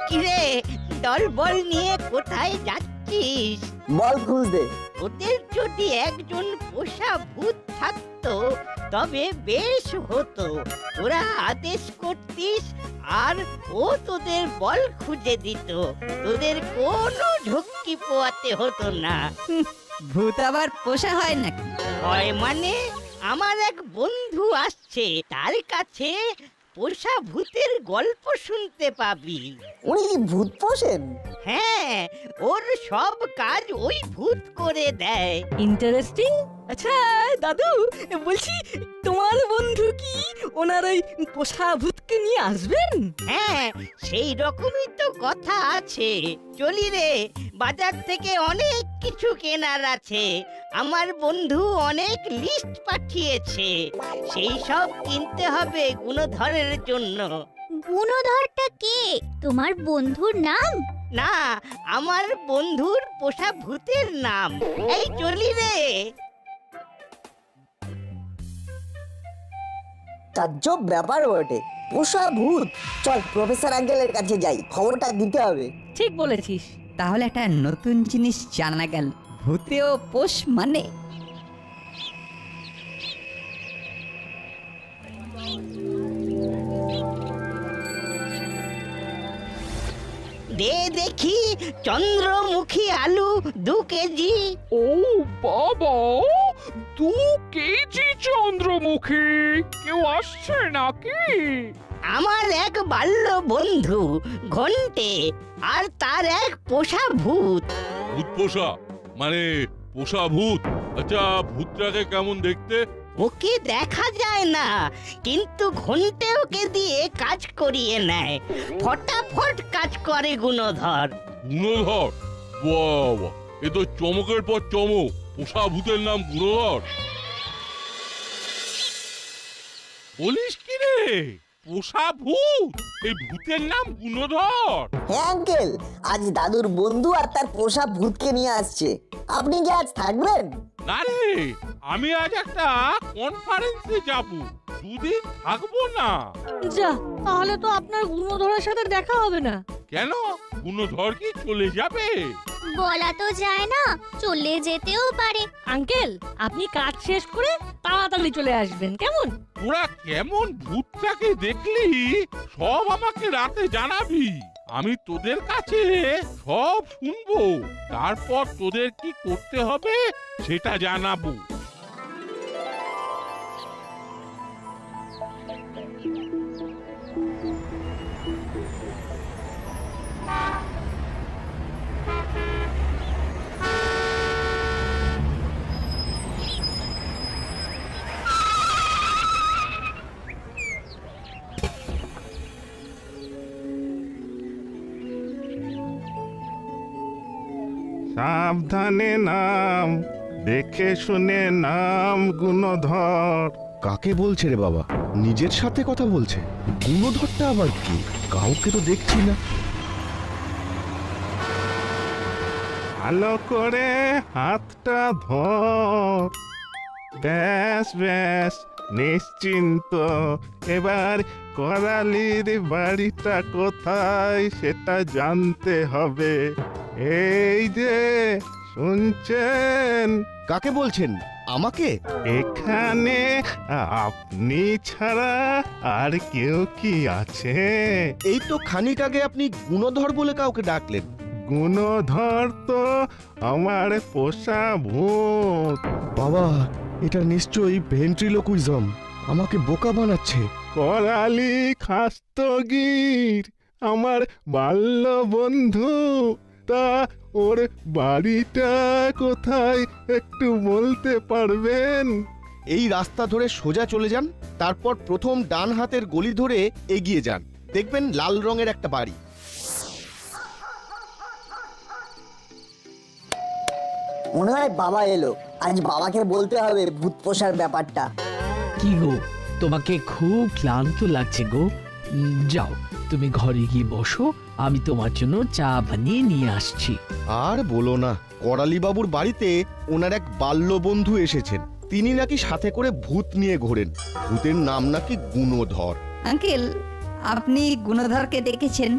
কিরে, দল বল নিয়ে কোথায় যাচ্ছিস? বল খুঁজতে। ওদের যদি একজন পোষা ভূত থাকতো তবে বেশ হতো। তোরা আদেশ করতিস আর ও তোদের বল খুঁজে দিত। তোদের কোনো ঝক্কি পোয়াতে হতো না। ভূত আবার পোষা হয় নাকি? হয় মানে, আমার এক বন্ধু আসছে, তার কাছে পোষা ভূতের গল্প শুনতে পাবি। উনি কি ভূত পোষেন? হ্যাঁ, ওর সব কাজ ওই ভূত করে দেয়। ইন্টারেস্টিং। আচ্ছা দাদু, বলছি তোমার বন্ধু কি ওনার ওই পোষা ভূতকে নিয়ে আসবেন? হ্যাঁ, সেই রকমই তো কথা আছে। চলি রে, বাজার থেকে অনেক কিছু কেনার আছে। আমার বন্ধু অনেক লিস্ট পাঠিয়েছে, সেই সব কিনতে হবে গুণধরের জন্য। গুণধরটা কে? তোমার বন্ধুর নাম? না, আমার বন্ধুর পোষা ভূতের নাম। এই চলি রে। তাজ্জব ব্যাপার বটে, পোষা ভূত। চল প্রফেসর আঙ্কেলের কাছে যাই, খবরটা দিতে হবে। ঠিক বলেছিস। তাহলে একটা নতুন জিনিস জানা গেল, ভূতেও পোষ মানে। দে দেখি চন্দ্রমুখী আলু 2 কেজি। ও বাবা, 2 কেজি চন্দ্রমুখী! কেউ আসছে নাকি? আমার এক বাল্য বন্ধু ঘন্টে আর তার এক পোষা ভূত। ভূত পোষা মানে পোষা ভূত? আচ্ছা, ভূতটাকে কেমন দেখতে? ওকে দেখা যায় না, কিন্তু ঘন্টে ওকে দিয়ে কাজ করিয়ে নেয়। ফটাফট কাজ করে গুণধর। গুণধর? বাবা, এ তো চমকের পর চমক। পোষা ভূতের নাম গুণধর? বলিস কি রে, পোষা ভূত? এই ভূতের নাম গুণধর? হ্যাঁ আঙ্কেল, আজ দাদুর বন্ধু আর তার পোষা ভূতকে নিয়ে আসছে। আপনি কি আজ থাকবেন? না রে, আমি আজ একটা কনফারেন্সে যাব, 2 দিন থাকবো না। যা, তাহলে তো আপনার গুণধরের সাথে দেখা হবে না। কেন, গুণধর কি চলে যাবে? বলা তো যায় না, চলে যেতেও পারে। আঙ্কেল, আপনি কাজ শেষ করে তাড়াতাড়ি চলে আসবেন, কেমন? তোরা কেমন ভূতটাকে দেখলি সব আমাকে রাতে জানাবি। আমি তোদের কাছে সব শুনবো, তারপর তোদের কি করতে হবে সেটা জানাবো। সাবধানে নাম, দেখে শুনে নাম গুণধর। কাকে বলছে রে বাবা? নিজের সাথে কথা বলছে। গুণধরটা আবার কি? কাউকে তো দেখছি না। ভালো করে হাতটা ধর। ব্যাস ব্যাস, নিশ্চিন্ত। এবার করালির বাড়িটা কোথায় সেটা জানতে হবে। এই যে শুনছেন? কাকে বলছেন? আমাকে? এখানে আপনি ছাড়া আর কেউ কি আছে? এই তো খানিক আগে আপনি গুণধর বলে কাউকে ডাকলেন। গুণধর তো আমার পোষা ভূত। বাবা, এটা নিশ্চয়ই ভেন্ট্রিলোকুইজম। আমাকে বোকা বানাচ্ছে। করালি খাস্তগির আমার বাল্য বন্ধু। তা ওর বাড়িটা কোথায় একটু বলতে পারবেন? এই রাস্তা ধরে সোজা চলে যান, তারপর প্রথম ডান হাতের গলি ধরে এগিয়ে যান, দেখবেন লাল রঙের একটা বাড়ি। মনে হয় বাবা এলো। আজ বাবাকে বলতে হবে ভূত পোষার ব্যাপারটা। কি গো, তোমাকে খুব ক্লান্ত লাগছে গো। যাও, তুমি ঘরে গিয়ে বসো, আমি তোমার জন্য চা বানিয়ে নিয়ে আসছি। আর বলো না, করালি বাবুর বাড়িতে ওনার এক বাল্য বন্ধু এসেছেন। তিনি নাকি সাথে করে ভূত নিয়ে ঘোরেন। ভূতের নাম নাকি গুণধর। আঙ্কেল, আপনি গুণধরকে দেখেছেন?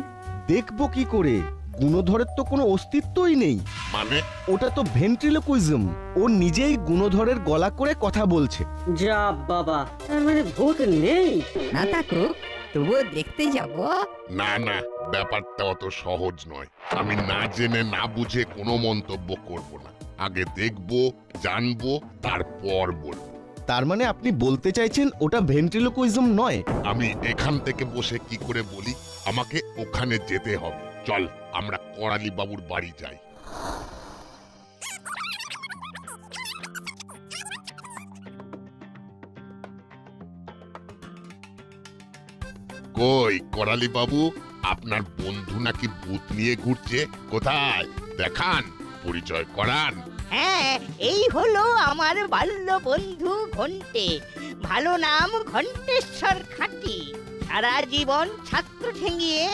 দেখবো কি করে? গুণধরের তো কোনো অস্তিত্বই নেই। মানে ওটা তো ভেন্ট্রিলোকুইজম। ও নিজেই গুণধরের গলা করে কথা বলছে। যা বাবা, তার মানে ভূত নেই? না থাকুক, তবুও দেখতে যাব। না না, ব্যাপারটা অত সহজ নয়। আমি না জেনে না বুঝে কোনো মন্তব্য করব না। আগে দেখবো, জানবো, তারপর বলবো। তার মানে আপনি বলতে চাইছেন ওটা ভেন্ট্রিলোকুইজম নয়? আমি এখান থেকে বসে কি করে বলি? আমাকে ওখানে যেতে হবে। চল আমরা করালি বাবুর বাড়ি যাই। কই করালি বাবু, আপনার বন্ধু নাকি ভূত নিয়ে ঘুরছে? কোথায় দেখান, পরিচয় করান। হ্যাঁ, এই হলো আমার বাল্য বন্ধু ঘন্টে। ভালো নাম ঘন্টেশ্বর খাঁটি। সারা জীবন ছাত্র ঠেঙিয়ে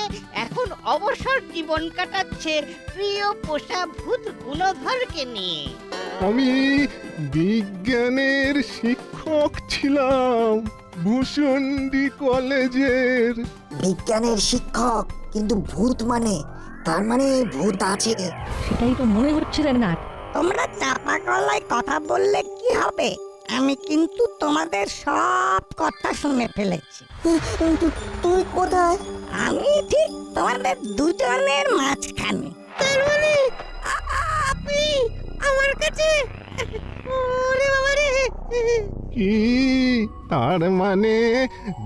এখন অবসর জীবন কাটাচ্ছে প্রিয় পোষা ভূত গুণধরকে নিয়ে। আমি বিজ্ঞানের শিক্ষক ছিলাম ভূষণ্ডী কলেজের। বিজ্ঞানের শিক্ষক, কিন্তু ভূত মানে, তার মানে ভূত আছে। সেটাই তো মনে হচ্ছে রে না। তোমরা চাপা গলায় কথা বললে কি হবে? আমি কিন্তু তোমাদের সব কথা শুনে ফেলেছি। তুই কোথায়? আমি ঠিক তোমাদের দুজনের মাঝখানে। তার মানে আপনি আমার কাছে? ওরে বাবা রে! কি তার মানে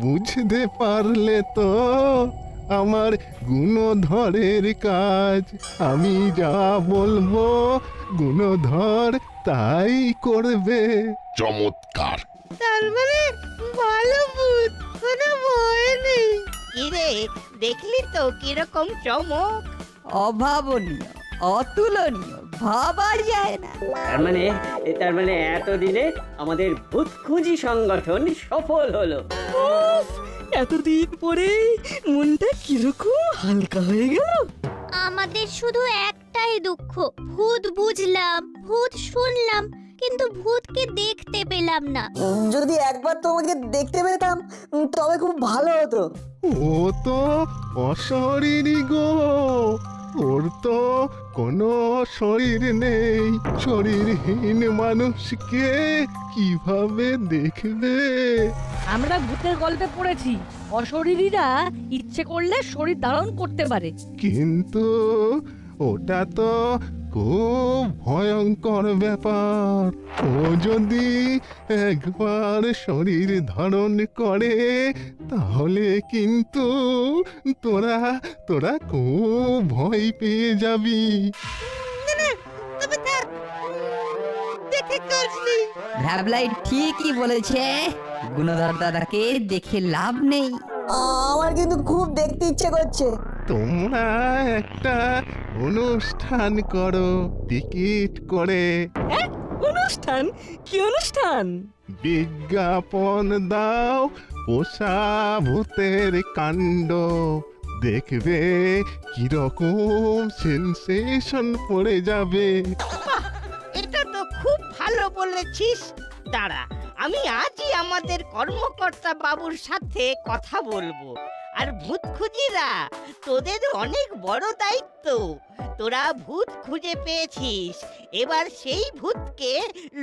বুঝতে পারলে তো? আমার গুণধরের কাজ। আমি যা বলবো গুণধর তাই করবে। চমৎকার। তার মানে ভালো ভূত, কোনো ভয় নেই। কিরে, দেখলি তো কিরকম চমক? অভাবনীয়, অতুলনীয়, ভাবা যায় না। তার মানে এতদিনে আমাদের ভূত খুঁজি সংগঠন সফল হলো। এতদিন পরে মনটা কিরকম হালকা হয়ে গেল। আমাদের শুধু একটাই দুঃখ, ভূত বুঝলাম, ভূত শুনলাম, কিন্তু ভূতকে দেখতে পেলাম না। যদি একবার তোমাকে দেখতে পেতাম তবে খুব ভালো হতো। ও তো অশরীরই গো, ওর তো কোনো শরীর নেই। শরীরহীন মানুষকে কিভাবে দেখবে? আমরা ভূতের গল্পে পড়েছি, অশরীরীরা ইচ্ছে করলে শরীর ধারণ করতে পারে। কিন্তু ওটা তো খুব ভয়ঙ্কর ব্যাপার। ও যদি একবার শরীর ধারণ করে তাহলে কিন্তু তোরা খুব ভয় পেয়ে যাবি। ভ্যাবলাই ঠিকই বলেছে, গুণধর দাদাকে দেখে লাভ নেই। আমার কিন্তু খুব দেখতে ইচ্ছে করছে। তোমরা একটা অনুষ্ঠান করো টিকিট করে। অনুষ্ঠান? কি অনুষ্ঠান? বিজ্ঞাপন দাও পোষা ভূতের কাণ্ড। দেখবে কিরকম সেনসেশন পড়ে যাবে। এটা তো খুব ভালো বলেছিস। দাঁড়া, আমি আজই আমাদের কর্মকর্তা বাবুর সাথে কথা বলবো। আর ভূত খুঁজিরা, তোদের অনেক বড় দায়িত্ব। তোরা ভূত খুঁজে পেয়েছিস, এবার সেই ভূতকে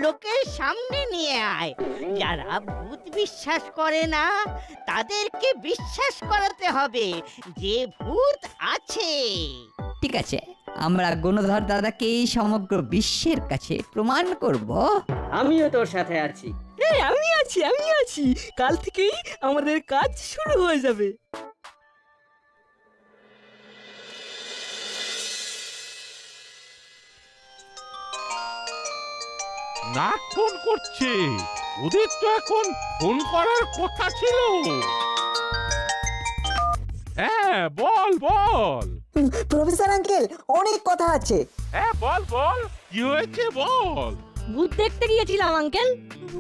লোকের সামনে নিয়ে আয়। যারা ভূত বিশ্বাস করে না তাদেরকে বিশ্বাস করাতে হবে যে ভূত আছে। ঠিক আছে, আমরা গুণধর দাদাকে সমগ্র বিশ্বের কাছে প্রমাণ করব। আমিও তোর সাথে আছি। আমি আছি। কাল থেকেই আমাদের কাজ শুরু হয়ে যাবে। না ফোন করছে, ওদের তো এখন ফোন করার কথা ছিল। হ্যাঁ বল বল। প্রফেসর আঙ্কেল, অনেক কথা আছে। হ্যাঁ বল বল, কি হয়েছে বল। ভূত দেখতে গিয়েছিলাম আঙ্কেল।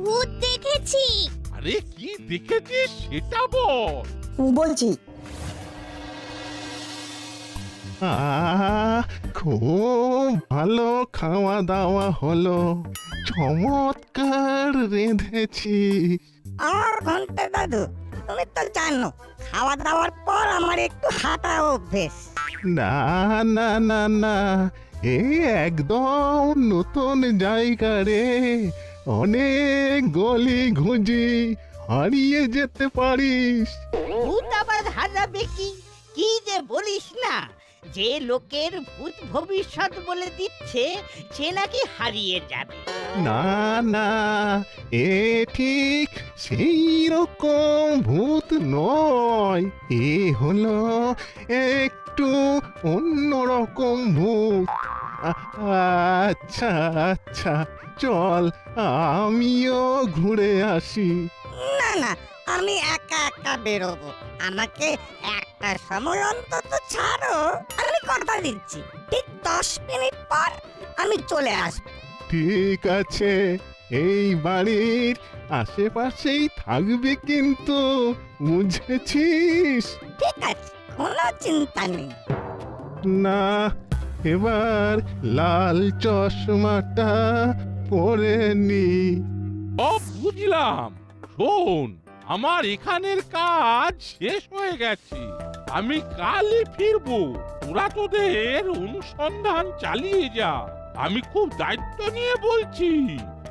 ভূত দেখেছি। আরে কি দেখেছিস সেটা বল। বলছি। খুব ভালো খাওয়া দাওয়া হলো, চমৎকার রেঁধেছি। আমার ঘন্টা দাদু, তুমি তো জানো খাওয়া দাওয়ার পর আমার একটু হাঁটা অভ্যেস। না না না না, এ একদম নতুন জায়গা রে, অনেক গলি ঘুঁজি, হারিয়ে যেতে পারিস। ভূত আবার হারাবে কি? কি যে বলিস না, যে লোকের ভূত ভবিষ্যৎ বলে দিচ্ছে সে নাকি হারিয়ে যাবে। না না, এ ঠিক সেই রকম ভূত নয়, এ হলো একটু অন্যরকম ভূত। আচ্ছা আচ্ছা, চল আমিও ঘুরে আসি। না না, আমি একা একা বেরোবো। আমাকে একটা সময় অন্তত ছাড়ো, আমি কথা দিচ্ছি। ঠিক 10 মিনিট পর আমি চলে আসবো। ঠিক আছে, এই বাড়ির আশেপাশেই থাকবে কিন্তু, বুঝেছিস? ঠিক আছে, কোনো চিন্তা নেই। না, এবার লাল চশমাটা পরে নি। বুঝলাম। শোন, আমার এখানের কাজ শেষ হয়ে গেছে, আমি কালই ফিরবো। তোরা তোদের অনুসন্ধান চালিয়ে যা। আমি খুব দায়িত্ব নিয়ে বলছি,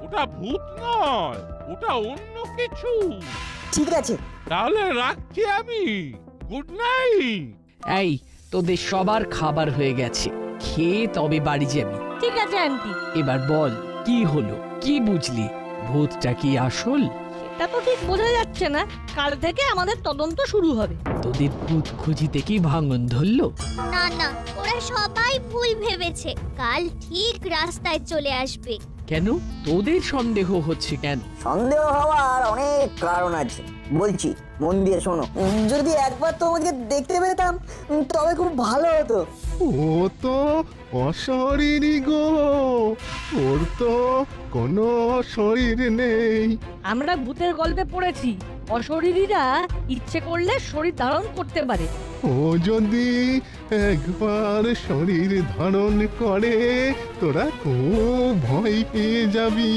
ওটা ভূত নয়, ওটা অন্য কিছু। ঠিক আছে, তাহলে রাখছি আমি। Good night. এই, তোদের সবার খাবার হয়ে গেছে, খেয়ে তবে বাড়ি যাবি। ঠিক আছে আন্টি। এবার বল, কি হলো, কি বুঝলি? ভূতটা কি আসল? এটা তো ঠিক বোঝা যাচ্ছে না। কাল থেকে আমাদের তদন্ত শুরু হবে। তোদের ভূত খুঁজিতে কি ভাঙন ধরলো? না না, ওরা সবাই ভুল ভেবেছে। কাল ঠিক রাস্তায় চলে আসবে। কেন তোদের সন্দেহ হচ্ছে কেন? সন্দেহ হওয়ার অনেক কারণ আছে, বলছি মন দিয়ে শোনো। যদি একবার তোমাকে দেখতে পেতাম তবে খুব ভালো হতো। ও তো অশরীরই গো, ওর তো কোনো শরীর নেই। আমরা ভূতের গল্পে পড়েছি, অশরীরীরা ইচ্ছে করলে শরীর ধারণ করতে পারে। ও যদি একবার শরীর ধারণ করে, তোরা খুব ভয় পেয়ে যাবি।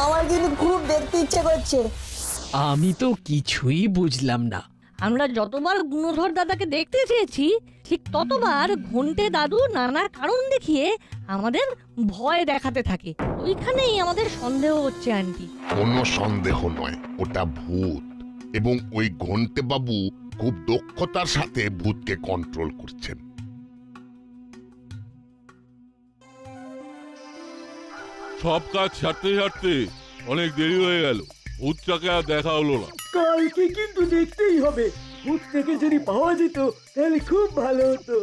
আমার কিন্তু খুব দেখতে ইচ্ছে করছে। আমি তো কিছুই বুঝলাম না। আমরা যতবার গুণধর দাদাকে দেখতে চেয়েছি, ঠিক ততবার ঘন্টে দাদু নানা কারণ দেখিয়ে আমাদের ভয় দেখাতে থাকে। ওইখানেই আমাদের সন্দেহ হচ্ছে আন্টি। কোনো সন্দেহ নয়, ওটা ভূত। এবং ওই ঘন্টে বাবু খুব দক্ষতার সাথে ভূতকে কন্ট্রোল করছেন। সব কাজ ছাড়তে ছাড়তে অনেক দেরি হয়ে গেল, ভূতটাকে আর দেখা হলো না। কালকে কিন্তু দেখতেই হবে। ভূত থেকে যদি পাওয়া যেত তাহলে খুব ভালো হতো।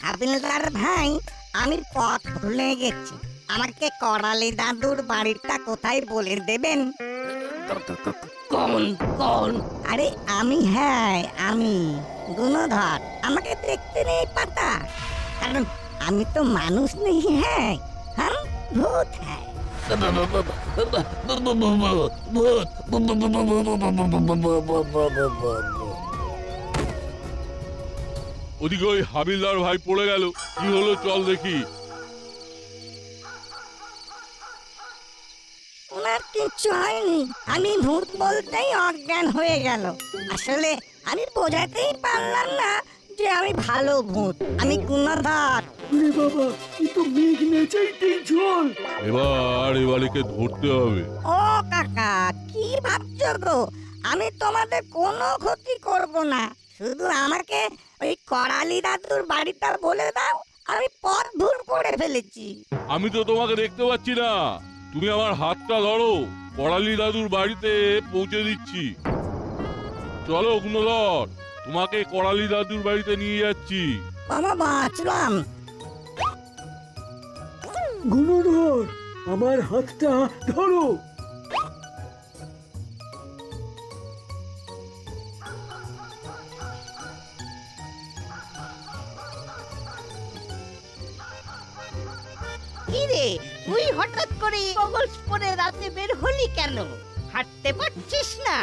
হাবিলদার ভাই, আমি পথ ভুলে গেছি। আমাকে করালি দাদুর বাড়িটা কোথায় বলে দেবেন? কোন কোন? আরে আমি, হ্যাঁ আমি গুণধর। আমাকে দেখতে নেই পাতা, কারণ আমি তো মানুষ নেই। হ্যাঁ, হ্যাঁ ভূত। হ্যাঁ, ওদিকে ওই হাবিলদার ভাই পড়ে গেল, কি হলো চল দেখি। ওনার কিচ্ছু হয়নি। আমি ভূত বলতেই অজ্ঞান হয়ে গেল। আসলে আমি বোঝাতেই পারলাম না যে আমি ভালো ভূত। আমি গুণধর। ওরে বাবা, এ তো মেঘ নেচাইতেই ঝোল। এবার এবারেকে ধরতে হবে। ও কাকা, কি ভাবছো গো? আমি তোমাদের কোনো ক্ষতি করব না। শুধু আমাকে ওই করালি দাদুর বাড়িটা বলে দাও, আমি পথ ভুল করে ফেলেছি। আমি তো তোমাকে দেখতে পাচ্ছি না, তুমি আমার হাতটা ধরো, করালি দাদুর বাড়িতে পৌঁছে দিচ্ছি। চলো গুণধর, তোমাকে করালি দাদুর বাড়িতে নিয়ে যাচ্ছি। বাবা বাঁচলাম। গুণধর, আমার হাতটা ধরো। কিরে, তুই হঠাৎ করে গগলস পরে রাতে বের হলি কেন? হাঁটতে পারছিস না?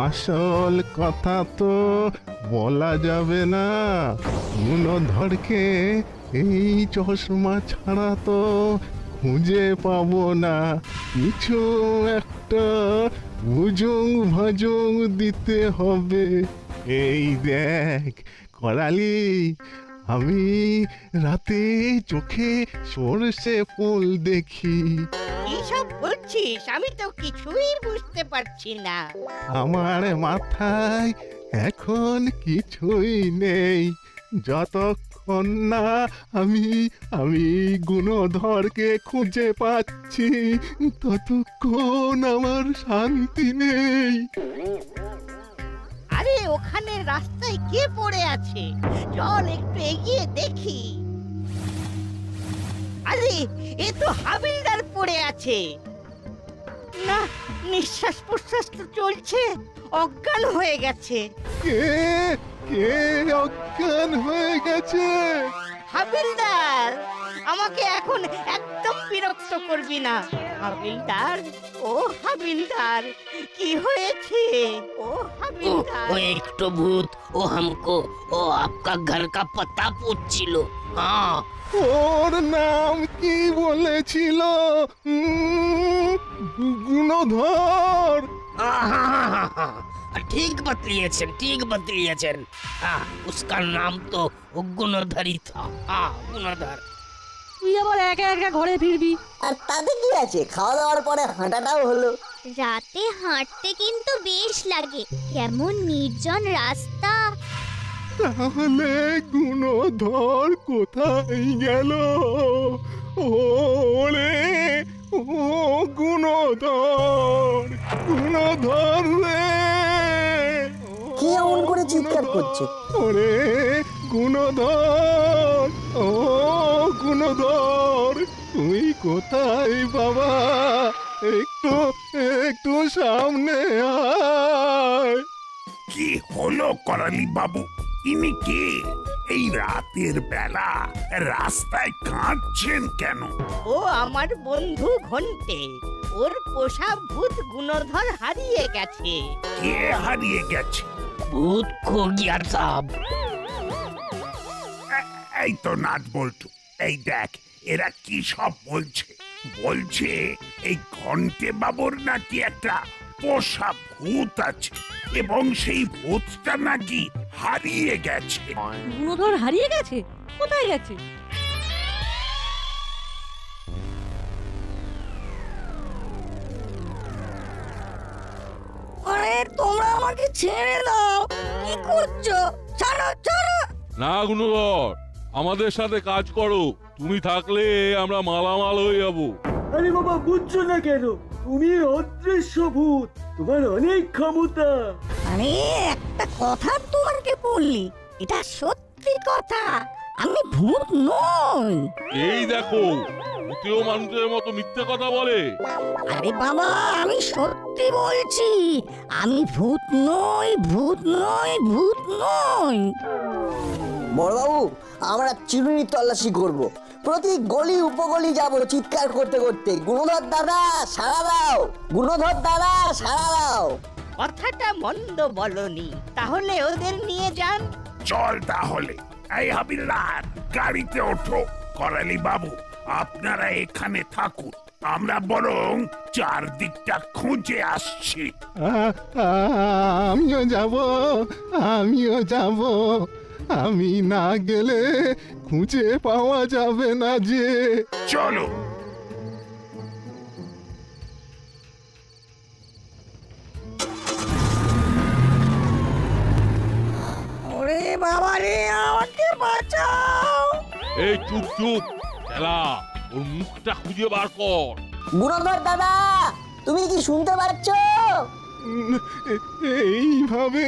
আসল কথা তো বলা যাবে না। গুণধরকে এই চশমা ছাড়া তো খুঁজে পাবো না। কিছু একটা ভুজুং ভাজুং দিতে হবে। এই দেখ করালি, আমি রাতে চোখে সর্ষে ফুল দেখি। কি সব বলছিস? আমি তো কিছুই বুঝতে পারছি না। আমার মাথায় এখন কিছুই নেই। যতক্ষণ না আমি গুণধরকে খুঁজে পাচ্ছি, ততক্ষণ আমার শান্তি নেই। আরে ওখানে রাস্তায় কে পড়ে আছে? চল একটু এগিয়ে দেখি। আরে এ তো হাবিলদার পড়ে আছে। না, নিঃশ্বাস প্রশ্বাস তো চলছে, অজ্ঞান হয়ে গেছে। কে কে অজ্ঞান হয়ে গেছে? হাবিলদার, আমাকে এখন একদম বিরক্ত করবি না। হাবিলদার, ও হাবিলদার, কি হয়েছে? ও হাবিলদার। वो एक तो भूत वो हमको वो आपका घर का पता पूछছিল। हाँ ওর নাম কি বলেছিল? গুণধর। ठीक बतलिएचन। हाँ, उसका नाम तो गुणधर ही था। हाँ, गुणधर। তুই আবার একা একা ঘরে ফিরবি। আর তাতে কি আছে, খাওয়া দাওয়ার পরে হাঁটাটাও হলো। রাতে হাঁটতে কিন্তু বেশ লাগে, কেমন নির্জন রাস্তা। তাহলে গুণধর কোথায় গেল? ওরে ও গুণধর, গুণধর রে! কি এমন করে চিৎকার করছে? ওরে গুণধর, ও গুণধর, তুই কোথায় বাবা? একটু একটু সামনে আয়। কি হলো করালি বাবু? ইনি কে? এই রাতের বেলা রাস্তায় কাঁদছেন কেন? ও আমার বন্ধু ঘন্টে। ওর পোষা ভূত গুণধর হারিয়ে গেছে। কে হারিয়ে গেছে? भूत खो गया साहब। এই তো নাট বল্টু, এই দেখ এরা কি সব বলছে। বলছে এই ঘন্টে বাবুর নাকি একটা পোষা ভূত আছে এবং সেই ভূতটা নাকি হারিয়ে গেছে। গুণধর হারিয়ে গেছে? কোথায় গেছে? আরে তোমরা আমাকে ছেড়ে দাও, কি করছো? ছাড়ো ছাড়ো। না গুণধর, আমাদের সাথে কাজ করো। তুমি থাকলে আমরা মালামাল হয়ে যাবো। আরে বাবা, বুঝছো না কেন? তুমি অদৃশ্য ভূত, তোমার অনেক ক্ষমতা। আরে একটা কথা তোমাকে বললি, এটা সত্যি কথা, আমি ভূত নই। এই দেখো, ভূতেও মানুষের মতো মিথ্যে কথা বলে। আরে বাবা, আমি সত্যি বলছি, আমি ভূত নই, ভূত নই, ভূত নই। বড়বাবু, আমরা চিরুনি তল্লাশি করব। প্রতি গলি উপগলি যাব চিৎকার করতে করতে, গুণধর দাদা সাড়া দাও, গুণধর দাদা সাড়া দাও। কথাটা মন্দ বলনি, তাহলে ওদের নিয়ে যান। চল তাহলে। এই হাবিলদার, গাড়িতে ওঠো। করালি বাবু, আপনারা এখানে থাকুন, আমরা বরং চারদিকটা খুঁজে আসছি। আমিও যাব, আমিও যাব। আমি না গেলে খুঁজে পাওয়া যাবে না যে। চলো। ওরে বাবা রে, আমাকে বাঁচাও। এই চুপ চুপ, এলা ওর মুখটা খুঁজে বার কর। গুণধর দাদা, তুমি কি শুনতে পাচ্ছ? এইভাবে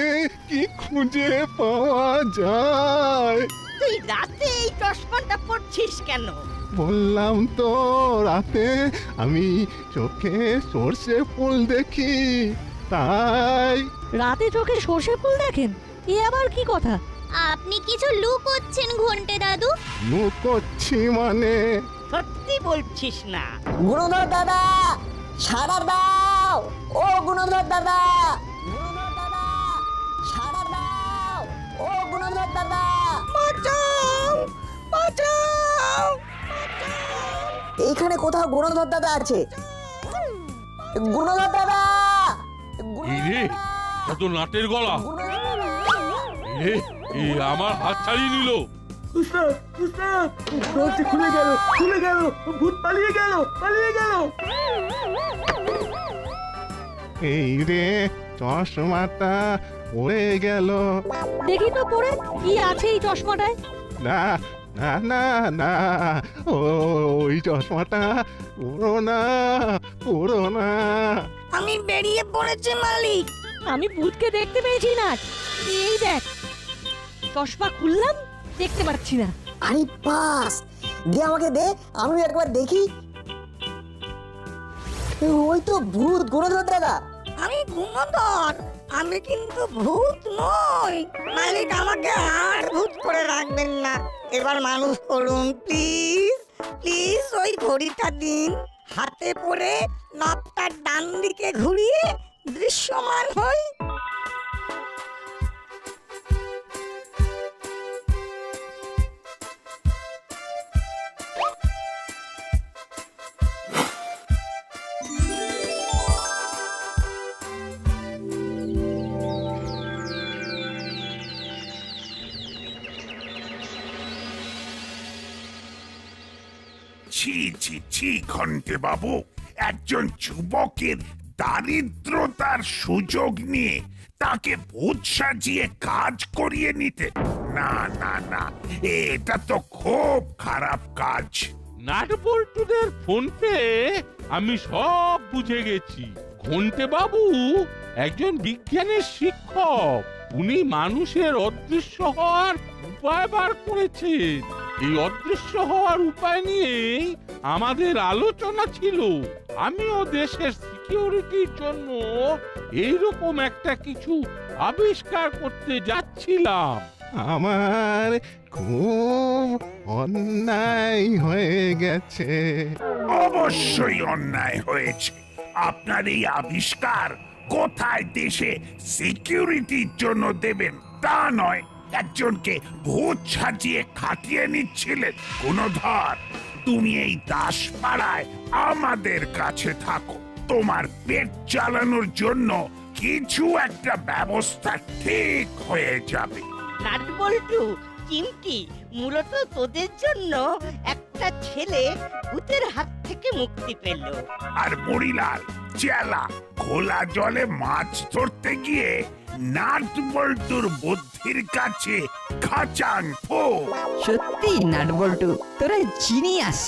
কি খুঁজে পাওয়া যায়? তুই রাতে এই চশমাটা পড়ছিস কেন? বললাম তো, রাতে আমি চোখে সর্ষে ফুল দেখি, তাই। রাতে চোখে সর্ষে ফুল দেখেন? এ আবার কি কথা? আপনি কিছু লুকোচ্ছেন ঘন্টে দাদু। লুকোচ্ছি মানে? সত্যি বলছিস না? গুণধর দাদা সাড়া দাও, ও গুণধর দাদা, গুণধর দাদা সাড়া দাও, ও গুণধর দাদা। বাঁচাও, বাঁচাও, বাঁচাও। এইখানে কোথাও গুণধর দাদা আছে। গুণধর দাদা! এই রে, এটা তো নাটের গলা। এ, এ আমার হাত ছাড়িয়ে নিল। উস্তাদ উস্তাদ দরজা খুলে গেল, খুলে গেল, ভূত পালিয়ে গেল, পালিয়ে গেল। এই রে, চশমাটা পড়ে গেল। দেখি তো পরে কি আছে এই চশমাটায়। না না না না, ওই চশমাটা পুরো না, পুরো না। আমি বেরিয়ে পড়েছি মালিক। আমি ভূতকে দেখতে পেয়েছি না। এই দেখ, চশমা খুললাম, দেখতে পাচ্ছি না। আরে পাস দে, আমাকে দে, আমি একবার দেখি। ওই তো ভূত গুণধর দাদা। আমি গুণধর, আমি কিন্তু ভূত নই। মালিক আমাকে আর ভূত করে রাখবেন না, এবার মানুষ করুন প্লিজ প্লিজ। ওই ঘড়িটা দিন, হাতে পড়ে নবটা ডান দিকে ঘুরিয়ে দৃশ্যমান হই। ছি ছি ছি ঘন্টে বাবু, একজন যুবকের দারিদ্রতার সুযোগ নিয়ে তাকে ভূত সাজিয়ে কাজ করিয়ে নিতে, না না না, এটা তো খুব খারাপ কাজ। নাটবল্টুদের ফোন পেয়ে আমি সব বুঝে গেছি। ঘন্টে বাবু একজন বিজ্ঞানের শিক্ষক। উনি মানুষের অদৃশ্য হওয়ার উপায় বার করেছেন। এই অদৃশ্য হওয়ার উপায় নিয়েই আমাদের আলোচনা ছিল। আমিও দেশের সিকিউরিটির জন্য এইরকম একটা কিছু আবিষ্কার করতে যাচ্ছিলাম। আমার খুব অন্যায় হয়ে গেছে। অবশ্যই অন্যায় হয়েছে। আপনার এই আবিষ্কার কোথায় দেশে সিকিউরিটির জন্য দেবেন তা নয়, একজনকে ভূত সাজিয়ে খাটিয়ে নিচ্ছিলেন। গুণধর, তুমি এই দাসপাড়ায় আমাদের কাছে থাকো, তোমার পেট চালানোর জন্য কিছু একটা ব্যবস্থা ঠিক হয়ে যাবে। নাটবল্টু, চিমটি, মূলত তোদের জন্য একটা ছেলে ভূতের হাত থেকে মুক্তি পেল। আর মরিলাল চেলা খোলা জলে মাছ ধরতে গিয়ে নাটবল্টুর বুদ্ধির কাছে খাচাং ফো। সত্যি নাটবল্টু, তোরা জিনিয়াস।